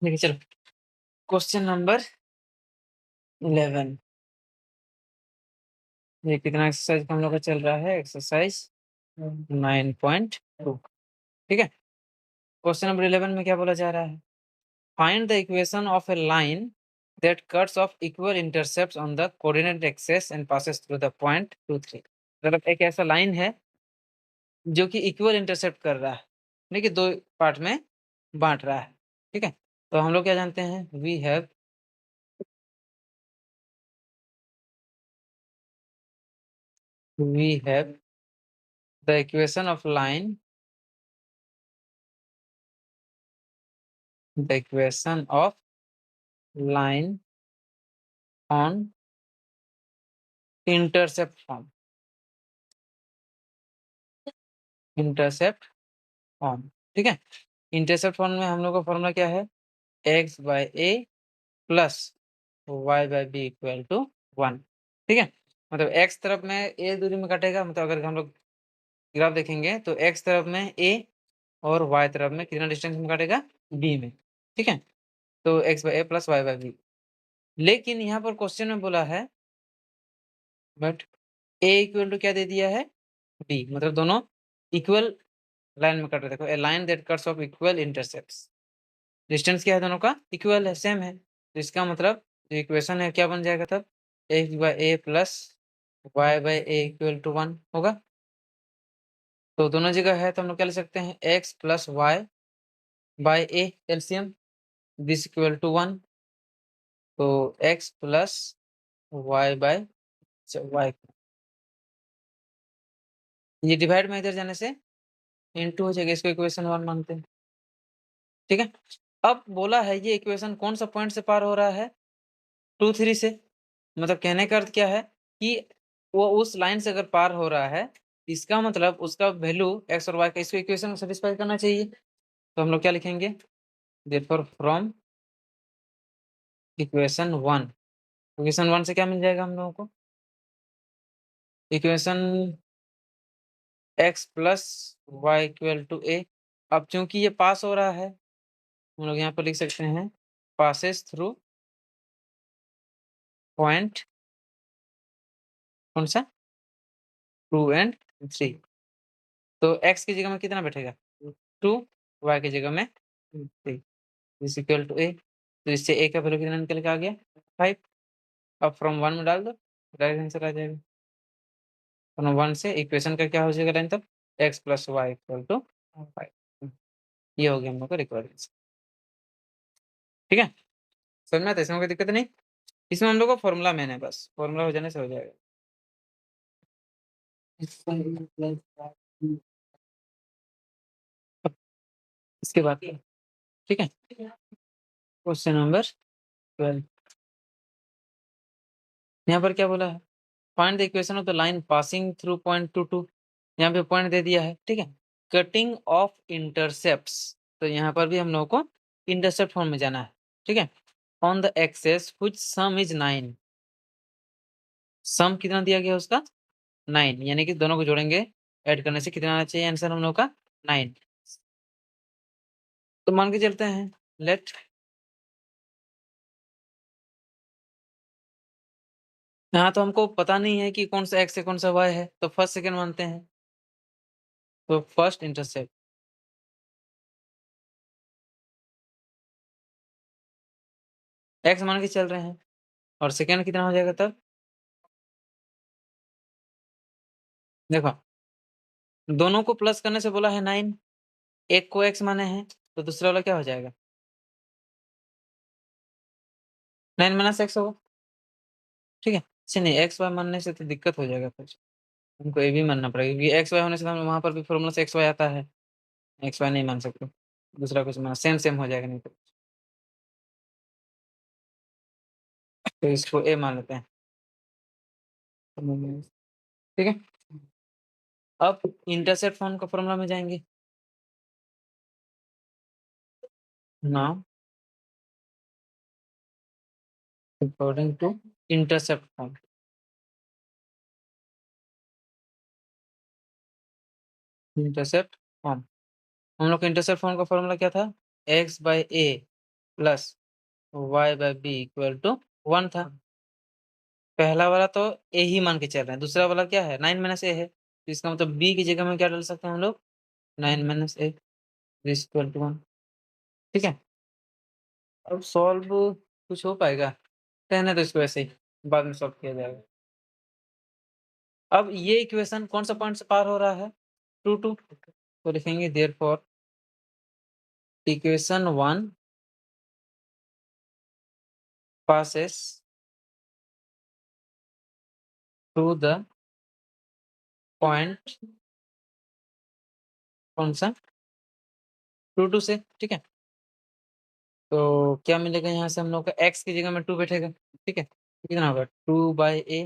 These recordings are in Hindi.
देखिए चलो, क्वेश्चन नंबर 11। ये कितना एक्सरसाइज का हम लोग का चल रहा है? एक्सरसाइज 9.2। ठीक है। क्वेश्चन नंबर 11 में क्या बोला जा रहा है? Find the equation of A line that cuts off equal intercepts on the coordinate axis and passes through the point 2 3। मतलब एक ऐसा लाइन है जो कि इक्वल इंटरसेप्ट कर रहा है, यानी कि दो पार्ट में बांट रहा है। ठीक है। तो हम लोग क्या जानते हैं? We have the equation of line, the equation of line on intercept form। Intercept form. ठीक है। इंटरसेप्ट फॉर्म में हम लोग का फॉर्मूला क्या है? X by a plus y by b equal to 1। ठीक है। मतलब एक्स तरफ में ए दूरी में कटेगा, मतलब अगर हम लोग ग्राफ देखेंगे तो एक्स तरफ में ए और वाई तरफ में कितना डिस्टेंस में काटेगा? बी में। ठीक है। तो x by a plus y by B. लेकिन यहाँ पर क्वेश्चन में बोला है बट ए इक्वल टू क्या दे दिया है? बी। मतलब दोनों इक्वल लाइन में कट रहे। देखो, a line that cuts off equal intercepts. Distance क्या है दोनों का? इक्वल है, सेम है। तो इसका मतलब जो इक्वेशन है क्या बन जाएगा तब? X by a plus y by a equal to 1 होगा। तो दोनों जगह है तो हम लोग क्या ले सकते हैं? X plus y by a LCM this equal to 1। तो x plus y by y, ये डिवाइड में इधर जाने से इनटू हो जाएगा। इसको इक्वेशन 1 मानते हैं। ठीक है। अब बोला है ये इक्वेशन कौन सा पॉइंट से पार हो रहा है? 2 3 से। मतलब कहने का अर्थ क्या है कि वो उस लाइन से अगर पार हो रहा है, इसका मतलब उसका वैल्यू एक्स और वाई का इसको इक्वेशन को सैटिस्फाई करना चाहिए। तो हम लोग क्या लिखेंगे? देयरफॉर फ्रॉम इक्वेशन 1, इक्वेशन 1 से क्या मिल जाएगा हम लोगों को? Equation X plus Y equal to A. अब चूंकि ये पास हो रहा है, हम लोग यहाँ पर लिख सकते हैं पासेस थ्रू पॉइंट कौन सा? 2 एंड 3। तो एक्स की जगह में कितना बैठेगा? 2, वाई की जगह में 3 इज इक्वल टू ए। तो इससे ए का वैल्यू कितना निकल के आ गया? 5। अब फ्रॉम 1 में डाल दो, डायरेक्ट आंसर आ जाएगा। फ्रॉम 1 से इक्वेशन का क्या हो जाएगा लाइन तब? X plus Y equal to 5। ये हो गया हम लोग का रिक्वायर्ड आंसर। ठीक है। समझ में आता है? इसमें कोई दिक्कत नहीं। इसमें हम लोग का फॉर्मूला मेन है, बस फॉर्मूला हो जाने से हो जाएगा। अब इसके बाद ठीक है, क्वेश्चन नंबर 12। यहाँ पर क्या बोला है? Find the equation of the line passing through point 2 2। यहाँ पे पॉइंट दे दिया है। ठीक है। कटिंग ऑफ इंटरसेप्ट्स, तो यहाँ पर भी हम लोगों को इंटरसेप्ट फॉर्म में जाना है। ठीक है। On the axes which sum is 9। Sum कितना दिया गया उसका? 9, यानी कि दोनों को जोड़ेंगे, ऐड करने से कितना आना चाहिए आंसर हम लोग का? 9। तो मान के चलते हैं, लेट यहाँ तो हमको पता नहीं है कि कौन सा एक्स है कौन सा वाई है, तो फर्स्ट सेकंड मानते हैं। तो फर्स्ट इंटरसेप्ट एक्स मान के चल रहे हैं, और सेकंड कितना हो जाएगा तब? देखो, दोनों को प्लस करने से बोला है 9, एक को एक्स माने हैं, तो दूसरा वाला क्या हो जाएगा? 9 माइनस एक्स होगा। ठीक है। अच्छा नहीं, एक्स वाई मानने से तो दिक्कत हो जाएगा फिर। हमको ये भी मानना पड़ेगा, क्योंकि एक्स वाई होने से हम वहाँ पर भी फॉर्मूला से एक्स वाई आता है। एक्स वाई नहीं मान सकते, दूसरा कुछ माना, सेम सेम हो जाएगा नहीं तो इसको ए मान लेते हैं। ठीक है। अब इंटरसेप्ट फॉर्म का फॉर्मूला में जाएंगे। Now according to intercept form, intercept form हम लोग का इंटरसेप्ट फॉर्म का फॉर्मूला क्या था? X by a plus y by b equal to 1 था। पहला वाला तो ए ही मान के चल रहे हैं, दूसरा वाला क्या है 9 माइनस ए है, तो इसका मतलब बी की जगह में क्या डाल सकते हैं हम लोग 9 माइनस ए इक्वल टू 1। ठीक है, अब सॉल्व कुछ हो पाएगा, रहने दो इसको ऐसे ही, बाद में सॉल्व किया जाएगा। अब ये इक्वेशन कौन सा पॉइंट से पार हो रहा है 2 2, तो लिखेंगे therefore equation 1 passes through the point कौन सा 2 2 से। ठीक है, तो क्या मिलेगा यहाँ से हम लोग का x की जगह में 2 बैठेगा। ठीक है, कितना होगा 2 बाई ए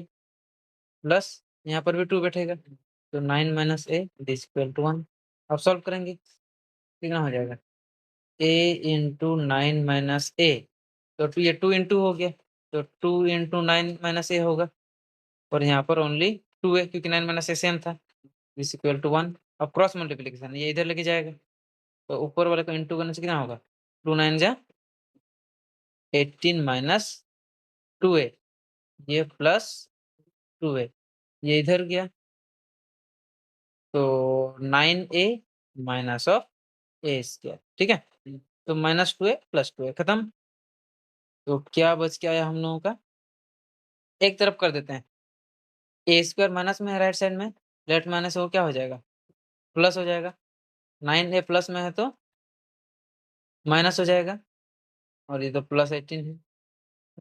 प्लस यहाँ पर भी 2 बैठेगा, तो 9 माइनस ए इक्वल टू 1। अब सॉल्व करेंगे कितना हो जाएगा a इंटू 9 माइनस ए, तो ये 2 इंटू हो गया, तो 2 इंटू 9 माइनस ए होगा, और यहाँ पर ओनली 2 है क्योंकि 9 माइनस ए सेम था, इक्वल टू 1। अब क्रॉस मल्टीप्लिकेशन ये इधर लेके जाएगा, तो ऊपर वाले को इंटू करने से कितना होगा 2 9 जा 18 माइनस 2a, ये प्लस 2a, ये इधर गया, तो 9a minus of A square. ठीक है, तो माइनस 2a प्लस 2a खत्म। तो क्या बच के आया हम लोगों का, एक तरफ कर देते हैं, ए स्क्वायर माइनस में है राइट साइड में, लेफ्ट माइनस हो क्या हो जाएगा प्लस हो जाएगा, 9a प्लस में है तो माइनस हो जाएगा, और ये तो प्लस 18 है,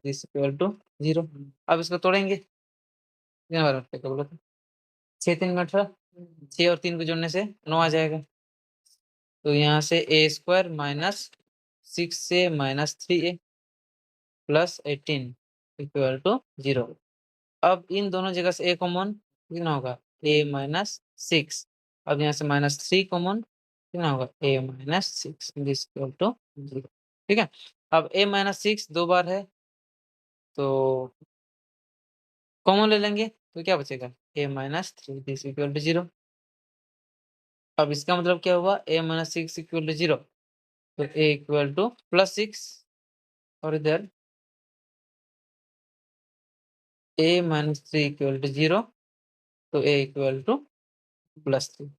इक्वल टू 0। अब इसको तोड़ेंगे, कितने बार क्या बोला था 6 3 में 18, 6 और 3 को जोड़ने से 9 आ जाएगा, तो यहाँ से A square minus 6a minus 3a plus 18 equal to 0। अब इन दोनों जगह से ए कॉमन कितना होगा a माइनस 6, अब यहाँ से माइनस 3 कॉमन कितना होगा a माइनस 6 इक्वल टू 0। ठीक है, अब a माइनस 6 दो बार है, तो कॉमन ले लेंगे, तो क्या बचेगा a माइनस 3 इक्वल टू 0। अब इसका मतलब क्या हुआ a माइनस 6 इक्वल टू 0, तो a इक्वल टू प्लस 6, और इधर a माइनस 3 इक्वल टू 0, तो a इक्वल टू प्लस 3,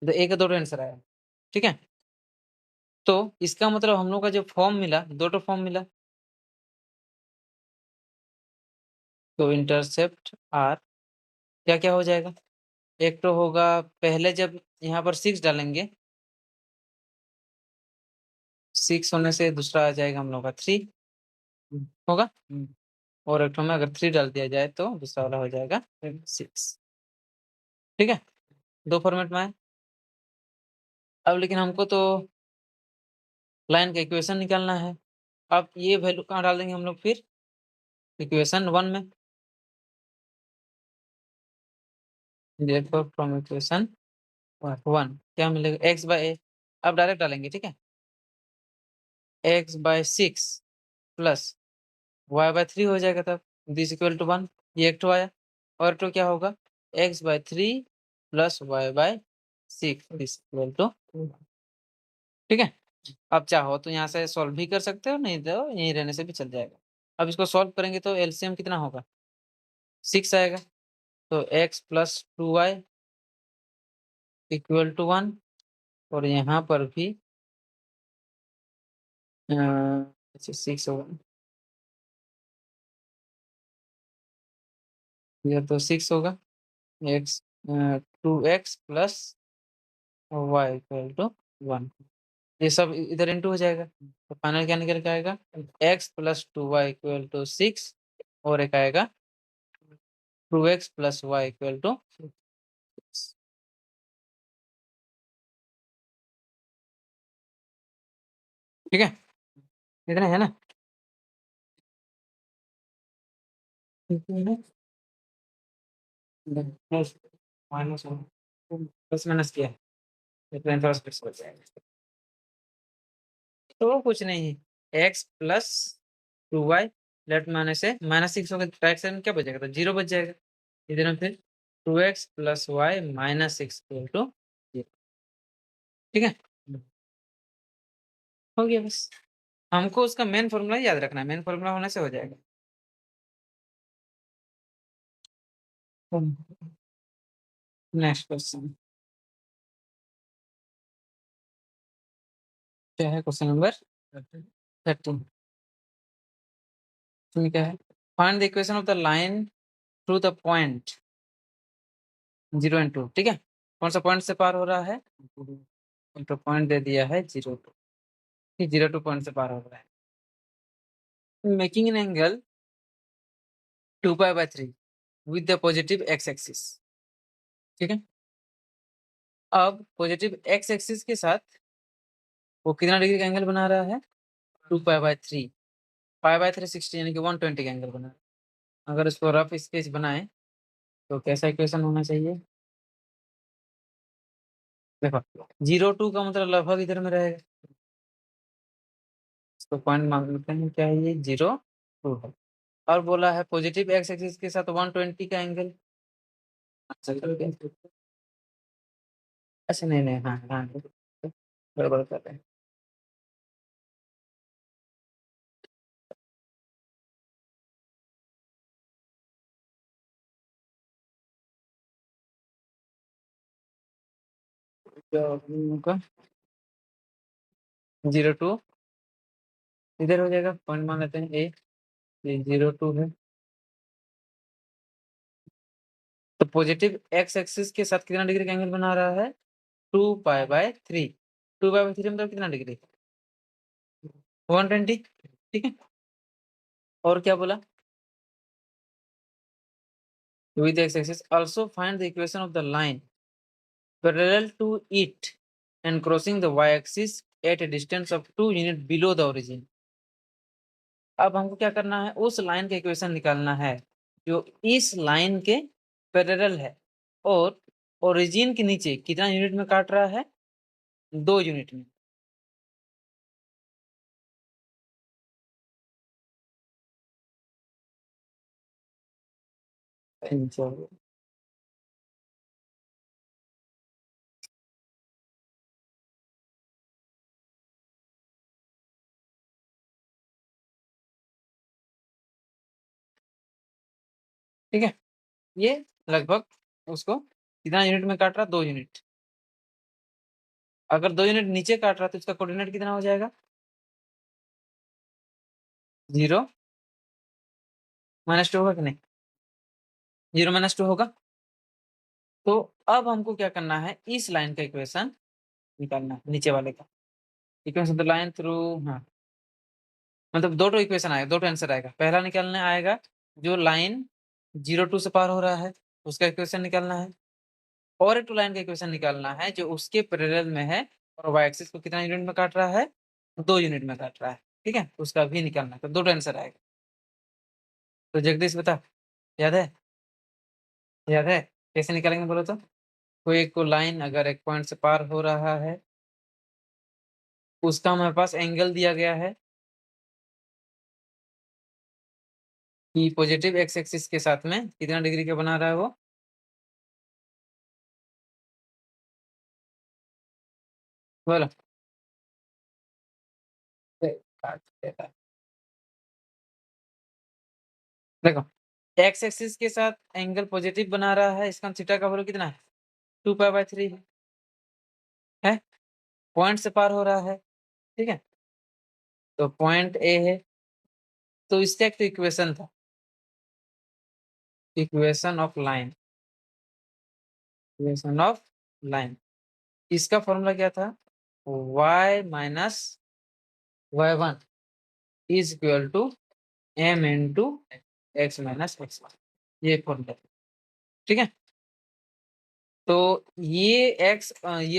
तो a का दो आंसर आया। ठीक है, तो इसका मतलब हम लोग का जो फॉर्म मिला, दो फॉर्म मिला, तो इंटरसेप्ट r क्या क्या हो जाएगा, एक तो होगा पहले जब यहाँ पर 6 डालेंगे, 6 होने से दूसरा आ जाएगा हम लोग का 3 होगा, और एक में अगर 3 डाल दिया जाए तो दूसरा वाला हो जाएगा 6। ठीक है, दो फॉर्मेट में है। अब लेकिन हमको तो लाइन का इक्वेशन निकालना है, अब ये वैल्यू कहाँ डाल देंगे हम लोग फिर इक्वेशन 1 में, फ्रॉम इक्वेशन 1 क्या मिलेगा x बाय ए, अब डायरेक्ट डालेंगे। ठीक है, x by 6 plus y by 3 हो जाएगा, तब दिस इक्वल टू 1, ये एक ठो आया, और तो क्या होगा x by 3 plus y by 6 this equal to. ठीक है, अब चाहो तो यहाँ से सॉल्व भी कर सकते हो, नहीं तो यहीं रहने से भी चल जाएगा। अब इसको सॉल्व करेंगे तो एलसीएम कितना होगा 6 आएगा, तो x plus 2y equal to 1, और यहाँ पर भी 6 होगा, ये तो 6 होगा, x 2x plus Y equal to 1, ये सब इधर इंटू हो जाएगा, तो फाइनल क्या निकल के आएगा x plus 2y equal to 6, और एक आएगा 2x plus Y equal to 6। ठीक है, इतने है ना, प्लस माइनस प्लस माइनस किया है, इतना थोड़ा सा फिक्स हो जाएगा, तो कुछ नहीं है x plus 2y left minus से माइनस 6 होगा, राइट साइड में क्या बचेगा तो 0 बच जाएगा, इधर में फिर 2x plus y minus 6 equal to 0। ठीक है, हो गया बस। हमको उसका मेन फॉर्मूला याद रखना है, मेन फॉर्मूला होने से हो जाएगा। नेक्स्ट क्वेश्चन क्या है? क्वेश्चन नंबर 13 इसमें क्या है? Find the equation of the line through the point 0 and 2। ठीक है, कौन सा पॉइंट से पार हो रहा है? तो पॉइंट दे दिया है 0 2, 0 2 पॉइंट से पार हो रहा है। Making an angle 2π/3 with the positive x axis. ठीक है, अब पॉजिटिव x एक्सिस के साथ वो कितना डिग्री का एंगल बना रहा है? 2π/3, π/3 60 यानी कि 120 का एंगल बना रहा है। अगर इसको रफ स्केच बनाए तो कैसा इक्वेशन होना चाहिए? देखो 0 2 का मतलब लगभग इधर में रहेगा, इसको पॉइंट मान लेते हैं, क्या है ये? 0 2 है। और बोला है पॉजिटिव x एक्सिस के साथ 120 का एंगल। अच्छा नहीं नहीं, हाँ हाँ, गड़बड़ कर रहे हैं। तो 0 2 इधर हो जाएगा, पॉइंट मान लेते हैं ए, ये 0 2 है। तो पॉजिटिव x एक्सिस के साथ कितना डिग्री का एंगल बना रहा है? 2π/3। 2π/3 मतलब कितना डिग्री? 120। ठीक है, और क्या बोला? With x axis also find the equation of the line parallel to it and crossing the y axis at a distance of 2 unit below the origin. अब हमको क्या करना है? उस लाइन का इक्वेशन निकालना है जो इस लाइन के पैरेलल है और ओरिजिन के नीचे कितना यूनिट में काट रहा है? 2 यूनिट में। चलो, ठीक है, ये लगभग उसको कितना यूनिट में काट रहा? 2 यूनिट। अगर 2 यूनिट नीचे काट रहा तो इसका कोऑर्डिनेट कितना हो जाएगा? 0 - 2 होगा कि नहीं? 0 - 2 होगा। तो अब हमको क्या करना है? इस लाइन का इक्वेशन निकालना है, नीचे वाले का इक्वेशन। द लाइन थ्रू, हाँ, मतलब 2 इक्वेशन आएगा, 2 आंसर आएगा। पहला निकालने आएगा जो लाइन 0 2 से पार हो रहा है, उसका इक्वेशन निकालना है। और एक लाइन का इक्वेशन निकालना है जो उसके पैरेलल में है और वाई एक्सिस को कितना यूनिट में काट रहा है? 2 यूनिट में काट रहा है। ठीक है, उसका भी निकालना है, तो 2 आंसर आएगा। तो जगदीश बता, याद है? याद है कैसे निकालेंगे बोलो तो? कोई एक को लाइन अगर एक पॉइंट से पार हो रहा है, उसका हमारे पास एंगल दिया गया है कि पॉजिटिव एक्स एक्सिस के साथ में कितना डिग्री का बना रहा है वो? बोलो। काट देता है। देखो एक्स एक्सिस के साथ एंगल पॉजिटिव बना रहा है, इसका थीटा का वैल्यू कितना है? 2π/3 है। पॉइंट से पार हो रहा है। ठीक है, तो पॉइंट ए है, तो इसका एक तो इक्वेशन था, equation of line, equation of line. इसका फॉर्मूला क्या था? y - y1 is equal to m into x - x1, ये फॉर्मूला। ठीक है, तो ये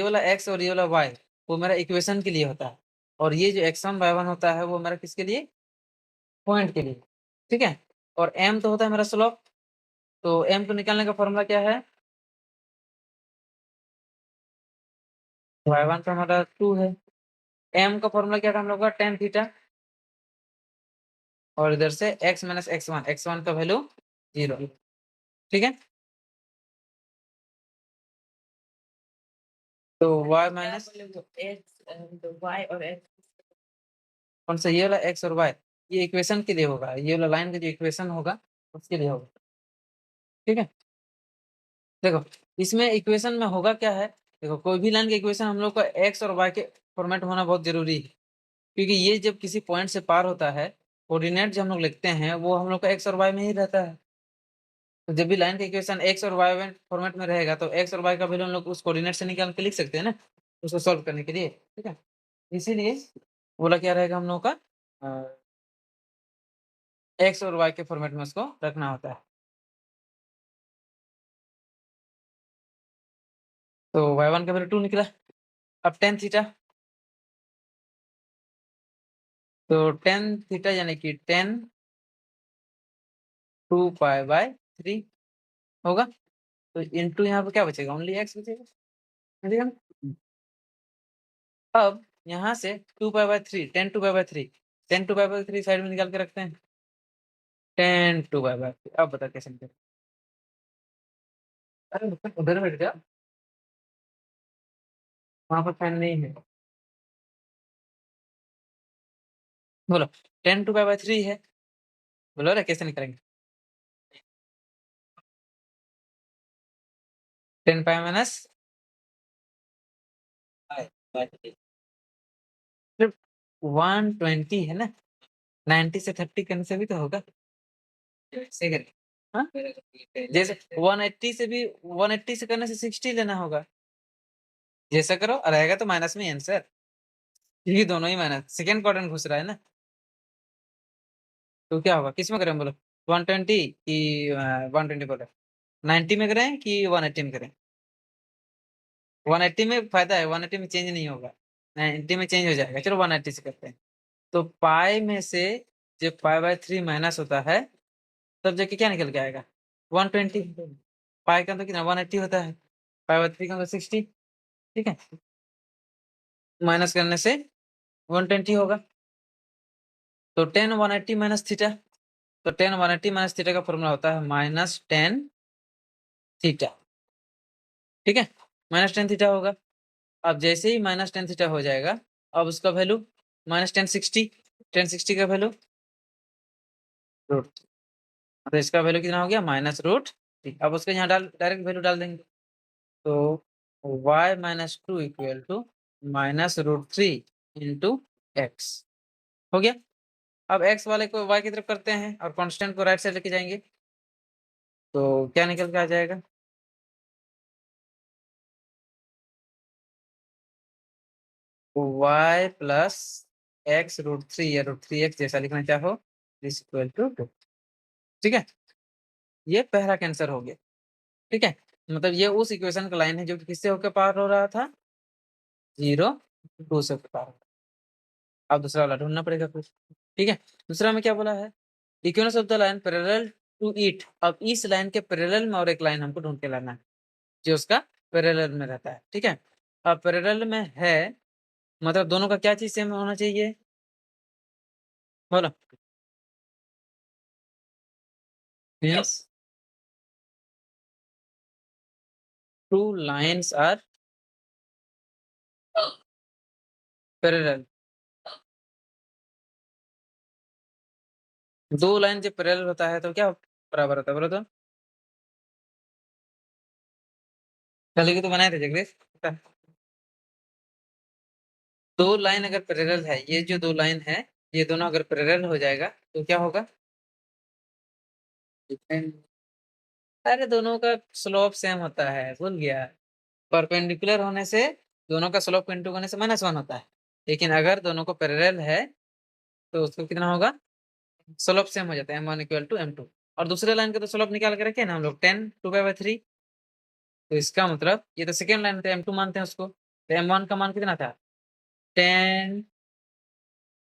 वाला x और ये वाला y वो मेरा इक्वेशन के लिए होता है, और ये जो x1 y1 होता है वो मेरा किसके लिए? पॉइंट के लिए। ठीक है, और m तो होता है मेरा स्लोप, तो m को निकालने का फॉर्मूला क्या है? y1 तो हमारा 2 है, m का फॉर्मूला क्या था हम लोग का? tan थीटा, और इधर से x - x1, x1 का वैल्यू 0। ठीक है, तो y माइनस कौन सा? ये वाला एक्स और वाई, ये इक्वेशन के लिए होगा, ये वाला लाइन का जो इक्वेशन होगा उसके लिए होगा। ठीक है, देखो इसमें इक्वेशन में होगा क्या है, देखो कोई भी लाइन का इक्वेशन हम लोग का एक्स और वाई के फॉर्मेट होना बहुत जरूरी है, क्योंकि ये जब किसी पॉइंट से पार होता है, कोऑर्डिनेट जो हम लोग लिखते हैं वो हम लोग का एक्स और वाई में ही रहता है। तो जब भी लाइन का इक्वेशन एक्स और वाई फॉर्मेट में रहेगा तो एक्स और वाई का वैल्यू हम लोग उस कोऑर्डिनेट से निकाल के लिख सकते हैं ना, उसको सॉल्व करने के लिए। ठीक है, इसीलिए बोला क्या रहेगा हम लोग का, एक्स और वाई के फॉर्मेट में उसको रखना होता है। तो y1 का वैल्यू 2 निकला। अब टेन थीटा, तो टेन थीटा यानी कि 10 2 पाई बाय 3 होगा। तो इनटू यहाँ पे क्या बचेगा, ओनली एक्स बचेगा, बचेगा ना? अब यहाँ से 2 pi by 3, 10 2 pi by 3, 10 2 pi by 3 side में निकाल के रखते हैं, 10 2 पाई बाय 3। अब बता कैसे निकले? अरे उधर बैठ जा, वहां पर फैन नहीं है। बोलो 10 2 पाई बाय 3 है, बोलो रे कैसे निकलेंगे? 10 पाई माइनस 120 है ना, 90 से 30 करने से भी तो होगा। सही करें, हाँ? जैसे 180 से भी 180 से करने से 60 लेना होगा, जैसा करो रहेगा तो माइनस में आंसर, ये दोनों ही माइनस, सेकंड क्वाड्रेंट घुस रहा है ना, तो क्या होगा, किस में करें बोलो? 120 कि 120 बोले, 90 में करें कि 180 में करें? 180 में फायदा है, 180 में चेंज नहीं होगा, 90 में चेंज हो जाएगा। चलो 180 से करते हैं। तो पाई में से जब पाई बाय 3 माइनस होता है तब जाके क्या निकल के आएगा, 120। पाई का तो कितना 180 होता है, पाई बाय 3 का तो 60। ठीक है, माइनस करने से 120 होगा। तो 10 180 माइनस थीटा, तो 10 180 माइनस थीटा का फॉर्मूला होता है -10 थीटा। ठीक है, -10 थीटा होगा। अब जैसे ही -10 थीटा हो जाएगा, अब उसका वैल्यू -1060, 1060 का वैल्यू रूट, तो इसका वैल्यू कितना हो गया, -√3। अब उसके यहाँ डायरेक्ट वैल्यू डाल देंगे, तो y minus 2 equal to -√3 into x हो गया। अब x वाले को y की तरफ करते हैं और कांस्टेंट को राइट साइड लेके जाएंगे, तो क्या निकल के आ जाएगा, y प्लस x√3 या √3x जैसा लिखना चाहो, इज इक्वल टू 2। ठीक है, ये पहला कैंसर हो गया। ठीक है, मतलब ये उस इक्वेशन का लाइन है जो कि किससे होकर पार हो रहा था, 0 2 से होकर पार हो रहा। अब दूसरा वाला ढूंढना पड़ेगा कुछ। ठीक है, दूसरा में क्या बोला है, equation of the line parallel to it. अब इस लाइन के पैरेलल में और एक लाइन हमको ढूंढ के लाना है जो उसका पैरेलल में रहता है। ठीक है, अब पैरेलल में है मतलब दोनों का क्या चीज सेम होना चाहिए, बोलो? Yes, two lines are parallel. दो लाइन जब पैरेलल होता है तो क्या बराबर होता है, बोलो तो? कल के तो बनाए थे जगदीश, दो लाइन अगर पैरेलल है, ये जो दो लाइन है ये दोनों अगर पैरेलल हो जाएगा तो क्या होगा, अरे दोनों का स्लोप सेम होता है, भूल गया? परपेंडिकुलर होने से दोनों का स्लोप इंटू होने से -1 होता है, लेकिन अगर दोनों को पैरेलल है तो उसको कितना होगा, स्लोप सेम हो जाता है, m1 इक्वल टू m2। और दूसरे लाइन का तो स्लोप निकाल के रखे ना हम लोग 10 2/3। तो इसका मतलब ये तो सेकेंड लाइन था, m2 मानते हैं उसको, तो m1 का मान कितना था, 10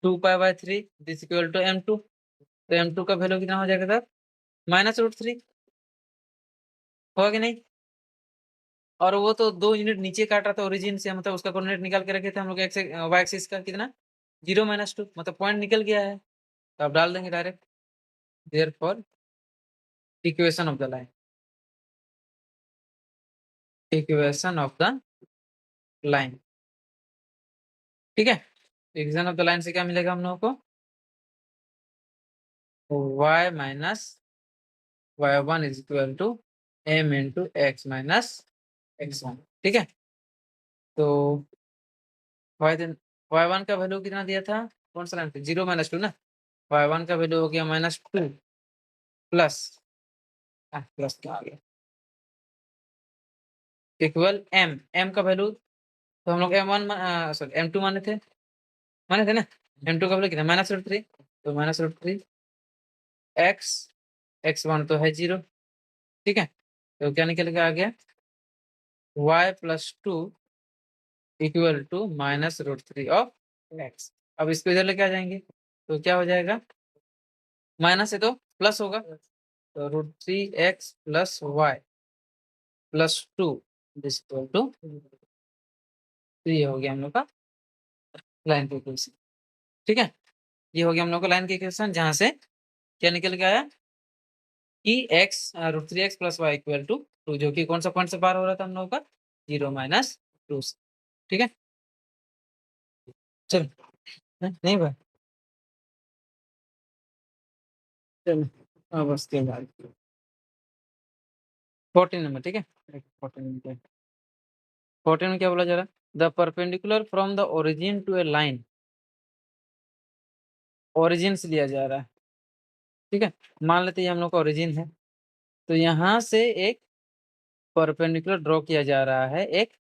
2/3 दिस इक्वल टू m2। तो m2 का वैल्यू कितना हो जाएगा तब, -√3, होगा कि नहीं? और वो तो 2 यूनिट नीचे काट रहा था ओरिजिन से, मतलब उसका कोऑर्डिनेट निकाल के रखे थे हम लोग एक्स वाई एक्सिस का कितना, 0 -2, मतलब पॉइंट निकल गया है। तो आप डाल देंगे direct, therefore equation of the line, equation of the line. ठीक है, इक्वेशन ऑफ द लाइन से क्या मिलेगा हम लोगों को y minus y1 is equal to m into x minus x1। ठीक है, तो y1 का वैल्यू कितना दिया था, कौन सा लाइन पे, 0 माइनस 2 ना, y1 का वैल्यू हो गया -2 प्लस प्लस क्या आ गया इक्वल m का वैल्यू, तो हम लोग m1 सॉरी m2 माने थे ना, m2 का वैल्यू कितना -√3, तो -√3 x x1 तो है 0। ठीक है, तो क्या निकल के आ गया y plus 2 equal to -√3 of x। अब इसको इधर लेके आ जाएंगे तो क्या हो जाएगा, माइनस है तो प्लस होगा, तो √3x plus y plus 2 equal to, तो ये हो गया हम लोग का लाइन के इक्वेशन। ठीक है, ये हो गया हम लोग का लाइन के इक्वेशन, जहां से क्या निकल के आया कि x √3x plus Y equal to 2, जो कि कौन सा पॉइंट से पार हो रहा था हम लोगों का 0 माइनस 2। ठीक है, चल नहीं भाई, चल अब उसके बाद 14 नंबर। ठीक है, 14 नंबर, 14 में क्या बोला जा रहा है, the perpendicular from the origin to a line, origin से लिया जा रहा है। ठीक है, मान लेते हैं हम लोग का ओरिजिन है, तो यहाँ से एक परपेंडिकुलर ड्रॉ किया जा रहा है एक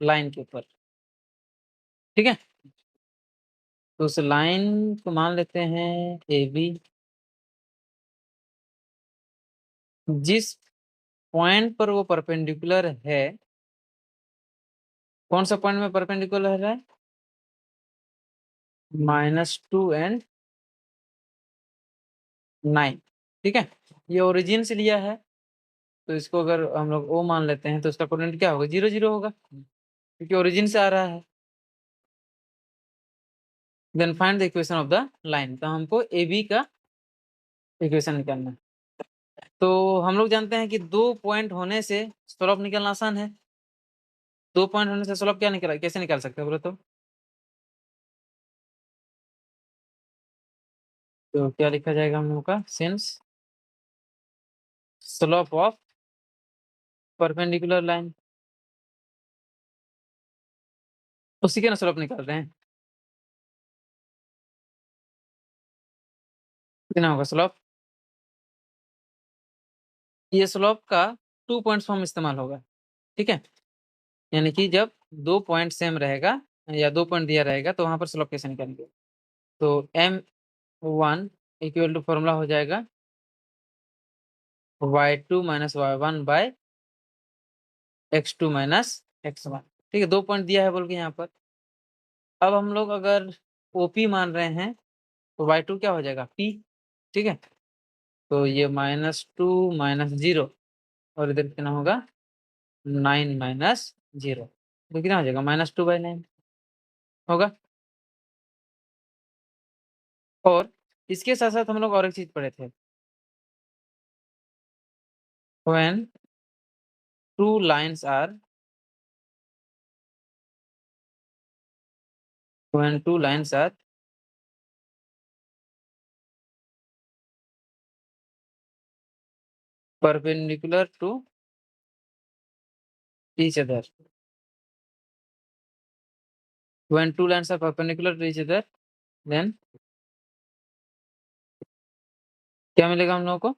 लाइन के ऊपर। ठीक है, तो उस लाइन को मान लेते हैं ए बी, जिस पॉइंट पर वो परपेंडिकुलर है, कौन सा पॉइंट में परपेंडिकुलर है, -2 एंड 9। ठीक है, ये ओरिजिन से लिया है, तो इसको अगर हम लोग ओ मान लेते हैं तो इसका कोऑर्डिनेट क्या होगा, 0 0 होगा, क्योंकि ओरिजिन से आ रहा है। Then find the equation of the line, तो हमको ए बी का इक्वेशन निकालना है। तो हम लोग जानते हैं कि 2 पॉइंट होने से स्लोप निकालना आसान है। 2 पॉइंट होने से स्लोप क्या निकला, कैसे निकाल सकते हैं बोलो तो क्या लिखा जाएगा हम लोगों का, since slope of perpendicular line, उसी के ना स्लोप निकाल रहे हैं, कितना होगा स्लोप, ये स्लोप का 2 पॉइंट्स फॉर्म इस्तेमाल होगा। ठीक है, यानी कि जब 2 पॉइंट सेम रहेगा या 2 पॉइंट दिया रहेगा तो वहां पर स्लोप कैसे निकालेंगे, तो m1 इक्वल टू फॉर्मूला हो जाएगा y2 minus y1 bye x2 minus x1। ठीक है, 2 पॉइंट दिया है बोल के यहाँ पर। अब हम लोग अगर OP मान रहे हैं तो y2 क्या हो जाएगा p। ठीक है, तो ये -2 माइनस 0 और इधर कितना होगा 9 माइनस 0, तो कितना हो जाएगा -2/9 होगा। और इसके साथ-साथ हम लोग और एक चीज़ पढ़े थे, when two lines are when two lines are perpendicular to each other, when two lines are perpendicular to each other, then क्या मिलेगा हम लोगों को,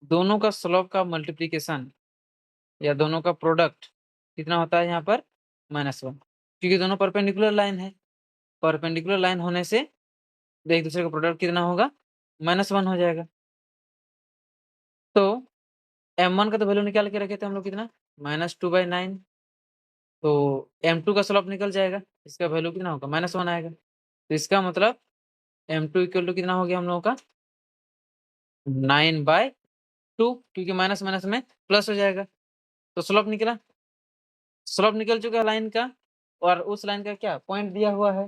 दोनों का स्लोप का मल्टीप्लिकेशन या दोनों का प्रोडक्ट कितना होता है यहाँ पर -1, क्योंकि दोनों परपेंडिकुलर लाइन है। परपेंडिकुलर लाइन होने से एक दूसरे का प्रोडक्ट कितना होगा, -1 हो जाएगा। तो m1 का तो वैल्यू निकाल के रखे थे हम लोग कितना, -2/9, तो m2 का स्लोप निकल जाएगा, इसका वैल्यू कितना होगा -1 आएगा। तो इसका मतलब m2 इक्वल टू कितना हो गया हम लोगों का 9/2, क्योंकि माइनस माइनस में प्लस हो जाएगा, तो स्लोप निकला, स्लोप निकल चुका है लाइन का, और उस लाइन का क्या पॉइंट दिया हुआ है,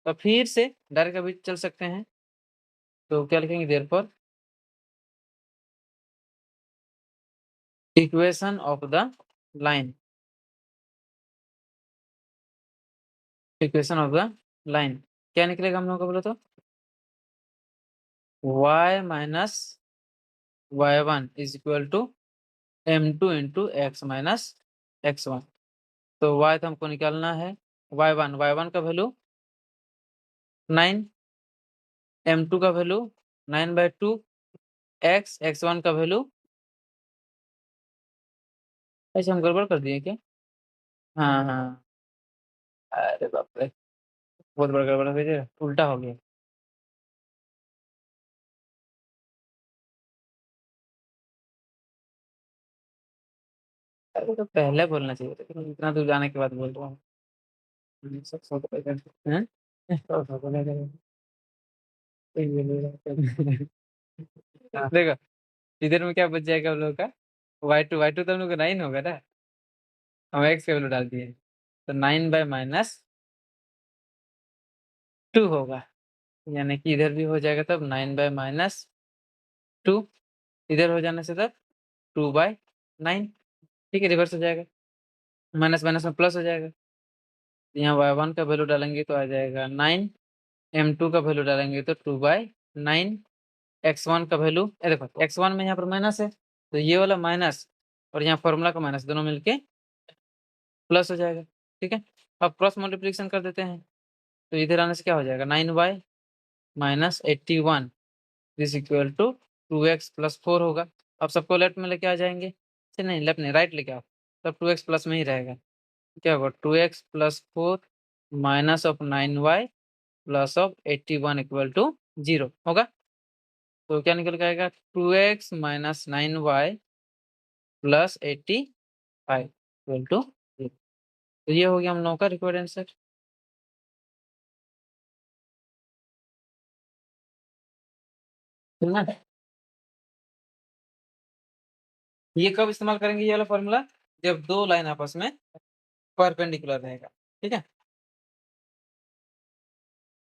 तो फिर से डायरेक्ट अभी चल सकते हैं, तो क्या लिखेंगे therefore equation of the line, equation of the line क्या निकलेगा हम लोगों का बोलो तो? y minus y1 is equal to m2 into x minus x1। तो y तो हमको निकालना है y1 का वैल्यू 9, m2 का वैल्यू 9/2, x1 का वैल्यू, ऐसे हम गड़बड़ कर दिए क्या? हाँ, हाँ। अरे बाप रे! बहुत बड़ा गड़बड़ हो गया, उल्टा हो गया। अरे तो पहले बोलना चाहिए था, तुम इतना दूर जाने के बाद बोल रहा हूँ। सब सौ रुपए का हैं? देखो, इधर में क्या बच जाएगा हम लोग का? y2 तो हम लोग का 9 होगा ना? हम x का वैल्यू डाल दिए, तो 9/-2 होगा। यानी कि इधर भी हो जाएगा तब 9/-2, इधर हो जाने से तब 2/9। ठीक है, रिवर्स हो जाएगा, माइनस माइनस में प्लस हो जाएगा। यहाँ y1 का वैल्यू डालेंगे तो आ जाएगा 9, m2 का वैल्यू डालेंगे तो 2/9, x1 का वैल्यू, देखो x1 में यहाँ पर माइनस है, तो ये वाला माइनस और यहाँ फॉर्मूला का माइनस दोनों मिलके प्लस हो जाएगा। ठीक है, अब क्रॉस मल्टीप्लिकेशन कर देते हैं, तो इधर आने से क्या हो जाएगा 9y minus 81 is equal to 2x plus 4 होगा। अब सबको लेफ्ट में लेके आ जाएंगे, अच्छा नहीं लेफ्ट नहीं राइट लेके आओ, तब 2x प्लस में ही रहेगा। क्या होगा 2x plus 4 minus of 9y plus of 81 equal to 0 होगा। तो क्या निकल के आएगा 2x minus 9y plus 85 equal to 0। तो ये हो गया हम लोगों का रिक्वायर्ड आंसर। ठीक है, ये कब इस्तेमाल करेंगे ये वाला फॉर्मूला? जब दो लाइन आपस में परपेंडिकुलर रहेगा। ठीक है।